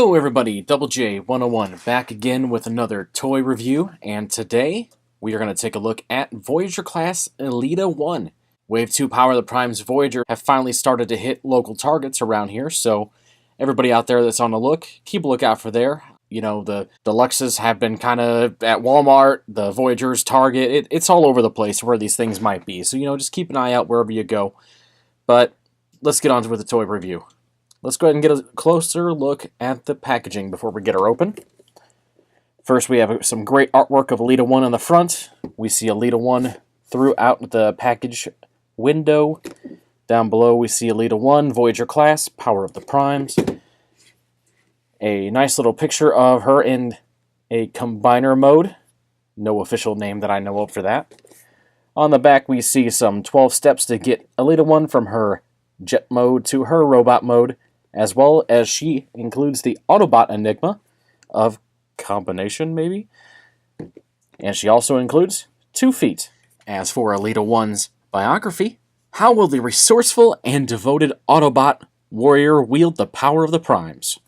Hello everybody, Double J 101 back again with another toy review, and today we are going to take a look at Voyager class Elita-1. Wave 2 Power of the Primes Voyager have finally started to hit local targets around here, so everybody out there that's on the look, keep a lookout for there. You know, the Deluxes have been kind of at Walmart, the Voyagers, Target, it's all over the place where these things might be, so just keep an eye out wherever you go. But let's get on with the toy review. Let's go ahead and get a closer look at the packaging before we get her open. First, we have some great artwork of Elita-1 on the front. We see Elita-1 throughout the package window. Down below, we see Elita-1, Voyager class, Power of the Primes. A nice little picture of her in a combiner mode. No official name that I know of for that. On the back, we see some 12 steps to get Elita-1 from her jet mode to her robot mode, as well as she includes the Autobot Enigma of combination, maybe? And she also includes 2 feet. As for Elita-1's biography, how will the resourceful and devoted Autobot warrior wield the power of the Primes?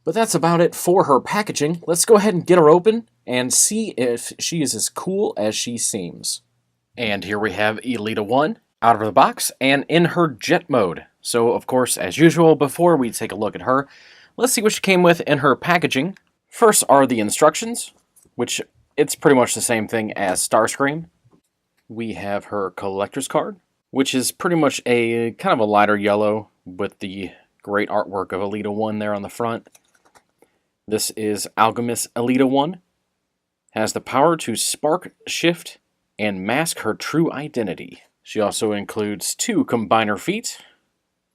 But that's about it for her packaging. Let's go ahead and get her open and see if she is as cool as she seems. And here we have Elita-1 out of the box and in her jet mode. So, of course, as usual, before we take a look at her, let's see what she came with in her packaging. First are the instructions, which it's pretty much the same thing as Starscream. We have her collector's card, which is pretty much a kind of a lighter yellow with the great artwork of Elita-1 there on the front. This is Alchemist Elita-1. Has the power to spark, shift, and mask her true identity. She also includes 2 combiner feet,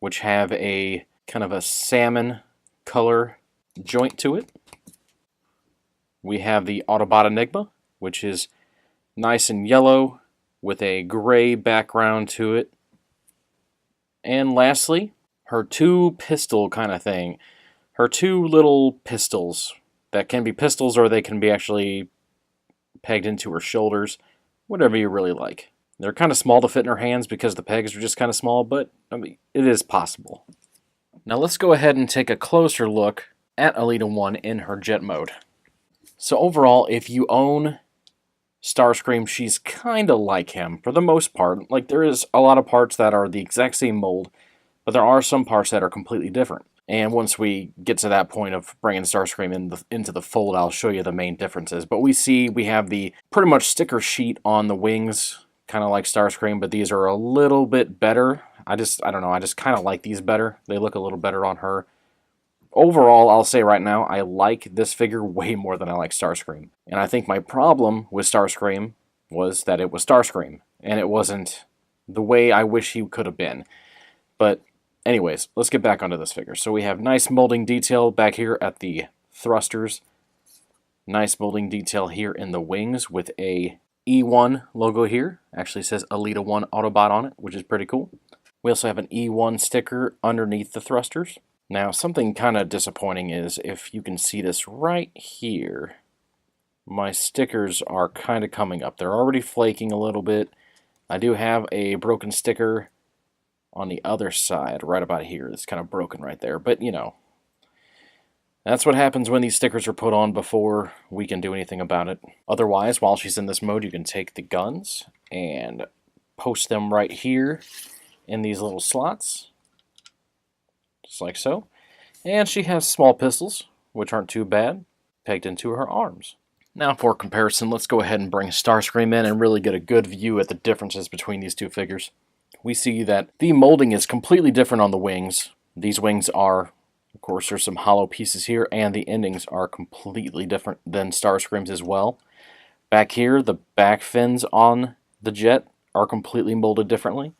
which have a kind of a salmon color joint to it. We have the Autobot Enigma, which is nice and yellow with a gray background to it. And lastly, her 2 pistol kind of thing. Her 2 little pistols that can be pistols or they can be actually pegged into her shoulders, whatever you really like. They're kind of small to fit in her hands because the pegs are just kind of small, but I mean, it is possible. Now let's go ahead and take a closer look at Elita-1 in her jet mode. So overall, if you own Starscream, she's kind of like him for the most part. Like, there is a lot of parts that are the exact same mold, but there are some parts that are completely different. And once we get to that point of bringing Starscream into the fold, I'll show you the main differences. But we have the pretty much sticker sheet on the wings, kind of like Starscream, but these are a little bit better. I don't know, I just kind of like these better. They look a little better on her. Overall, I'll say right now, I like this figure way more than I like Starscream. And I think my problem with Starscream was that it was Starscream, and it wasn't the way I wish he could have been. But anyways, let's get back onto this figure. So we have nice molding detail back here at the thrusters. Nice molding detail here in the wings with a E1 logo here. Actually says Elita-1 Autobot on it, which is pretty cool. We also have an E1 sticker underneath the thrusters. Now, something kind of disappointing is if you can see this right here, my stickers are kind of coming up. They're already flaking a little bit. I do have a broken sticker on the other side, right about here. It's kind of broken right there, but that's what happens when these stickers are put on before we can do anything about it. Otherwise, while she's in this mode, you can take the guns and post them right here in these little slots. Just like so. And she has small pistols, which aren't too bad, pegged into her arms. Now for comparison, let's go ahead and bring Starscream in and really get a good view at the differences between these 2 figures. We see that the molding is completely different on the wings. These wings are, of course, there's some hollow pieces here, and the endings are completely different than Starscream's as well. Back here, the back fins on the jet are completely molded differently.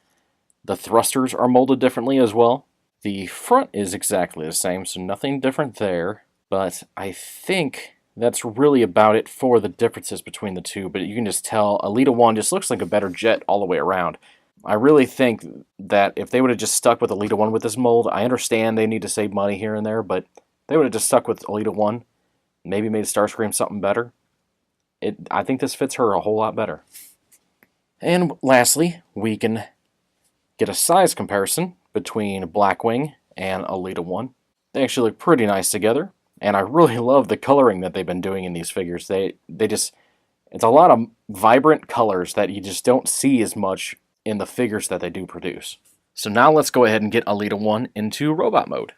The thrusters are molded differently as well. The front is exactly the same, so nothing different there. But I think that's really about it for the differences between the 2. But you can just tell Elita-1 just looks like a better jet all the way around. I really think that if they would have just stuck with Elita-1 with this mold, I understand they need to save money here and there, but they would have just stuck with Elita-1, maybe made Starscream something better. I think this fits her a whole lot better. And lastly, we can get a size comparison between Blackwing and Elita-1. They actually look pretty nice together, and I really love the coloring that they've been doing in these figures. They just, it's a lot of vibrant colors that you just don't see as much in the figures that they do produce. So now let's go ahead and get Elita-1 into robot mode.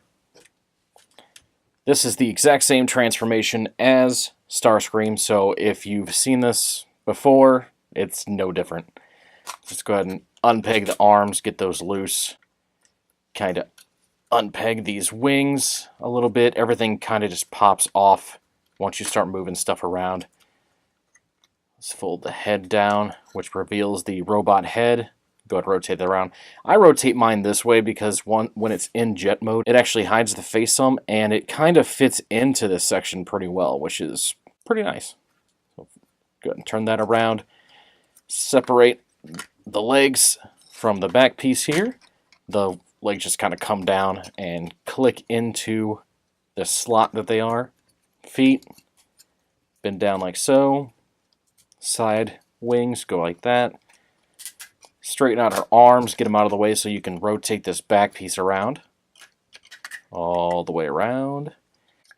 This is the exact same transformation as Starscream, so if you've seen this before, it's no different. Just go ahead and unpeg the arms, get those loose, kind of unpeg these wings a little bit. Everything kind of just pops off once you start moving stuff around. Let's fold the head down, which reveals the robot head. Go ahead and rotate that around. I rotate mine this way because when it's in jet mode, it actually hides the face some, and it kind of fits into this section pretty well, which is pretty nice. So go ahead and turn that around. Separate the legs from the back piece here. The legs just kind of come down and click into the slot that they are. Feet bend down like so. Side wings go like that. Straighten out her arms, get them out of the way so you can rotate this back piece around. All the way around.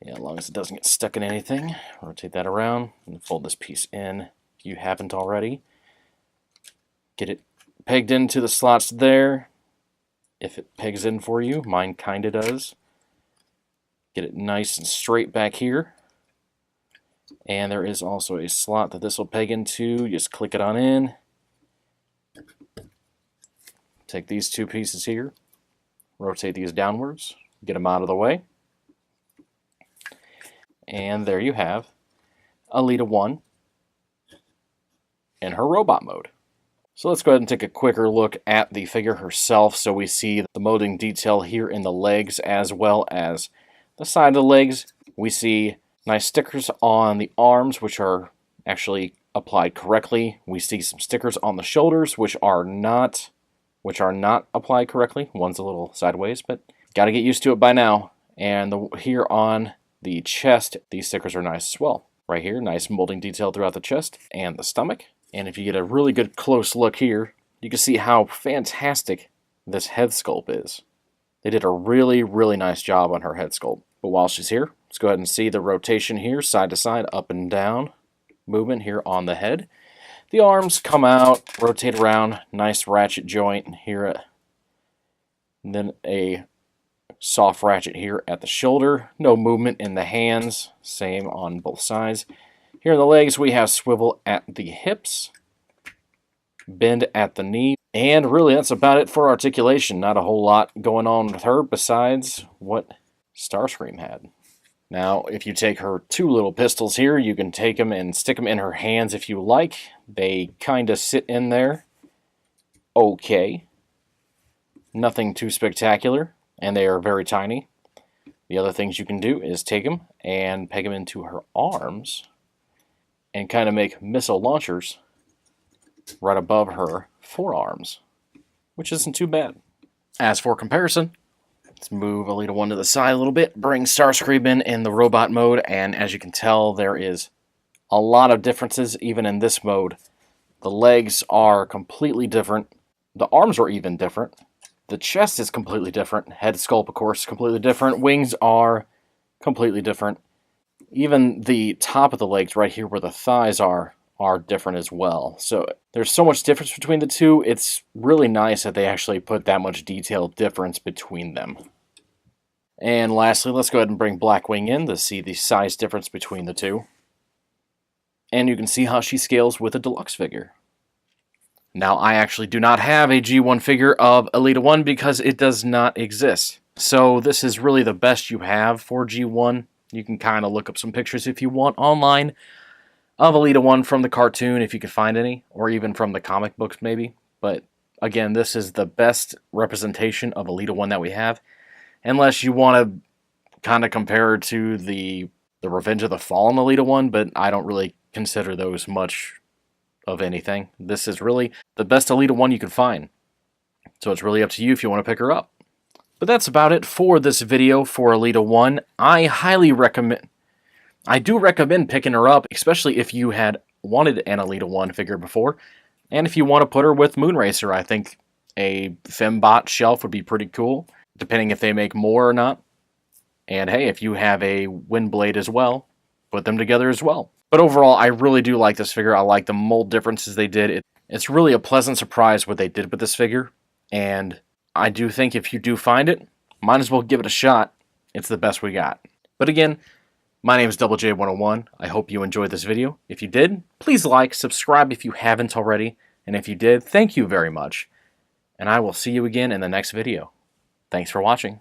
Yeah, as long as it doesn't get stuck in anything. Rotate that around and fold this piece in if you haven't already. Get it pegged into the slots there. If it pegs in for you, mine kinda does. Get it nice and straight back here. And there is also a slot that this will peg into. Just click it on in. Take these two pieces here, rotate these downwards, get them out of the way. And there you have Elita-1 in her robot mode. So let's go ahead and take a quicker look at the figure herself so we see the molding detail here in the legs as well as the side of the legs. We see nice stickers on the arms, which are actually applied correctly. We see some stickers on the shoulders, which are not applied correctly. One's a little sideways, but got to get used to it by now. And here on the chest, these stickers are nice as well. Right here, nice molding detail throughout the chest and the stomach. And if you get a really good close look here, you can see how fantastic this head sculpt is. They did a really, really nice job on her head sculpt. But while she's here, let's go ahead and see the rotation here, side to side, up and down movement here on the head. The arms come out, rotate around, nice ratchet joint here, and then a soft ratchet here at the shoulder. No movement in the hands, same on both sides. Here in the legs, we have swivel at the hips, bend at the knee, and really that's about it for articulation. Not a whole lot going on with her besides what Starscream had. Now, if you take her two little pistols here, you can take them and stick them in her hands if you like. They kind of sit in there okay. Nothing too spectacular, and they are very tiny. The other things you can do is take them and peg them into her arms and kind of make missile launchers right above her forearms, which isn't too bad. As for comparison, let's move Elita-1 to the side a little bit, bring Starscream in the robot mode, and as you can tell, there is a lot of differences even in this mode. The legs are completely different. The arms are even different. The chest is completely different. Head sculpt, of course, completely different. Wings are completely different. Even the top of the legs right here where the thighs are different as well. So there's so much difference between the two. It's really nice that they actually put that much detail difference between them. And lastly, let's go ahead and bring Blackwing in to see the size difference between the two. And you can see how she scales with a deluxe figure. Now, I actually do not have a G1 figure of Elita-1 because it does not exist. So this is really the best you have for G1. You can kind of look up some pictures if you want online of Elita-1 from the cartoon, if you could find any, or even from the comic books maybe. But again, this is the best representation of Elita-1 that we have. Unless you want to kind of compare her to the Revenge of the Fallen Elita-1, but I don't really consider those much of anything. This is really the best Elita-1 you can find. So it's really up to you if you want to pick her up. But that's about it for this video for Elita-1. I do recommend picking her up, especially if you had wanted an Elita-1 figure before. And if you want to put her with Moonracer, I think a Fembot shelf would be pretty cool, depending if they make more or not. And hey, if you have a wind blade as well, put them together as well. But overall, I really do like this figure. I like the mold differences they did. It's really a pleasant surprise what they did with this figure. And I do think if you do find it, might as well give it a shot. It's the best we got. But again, my name is Double J101. I hope you enjoyed this video. If you did, please like, subscribe if you haven't already. And if you did, thank you very much. And I will see you again in the next video. Thanks for watching.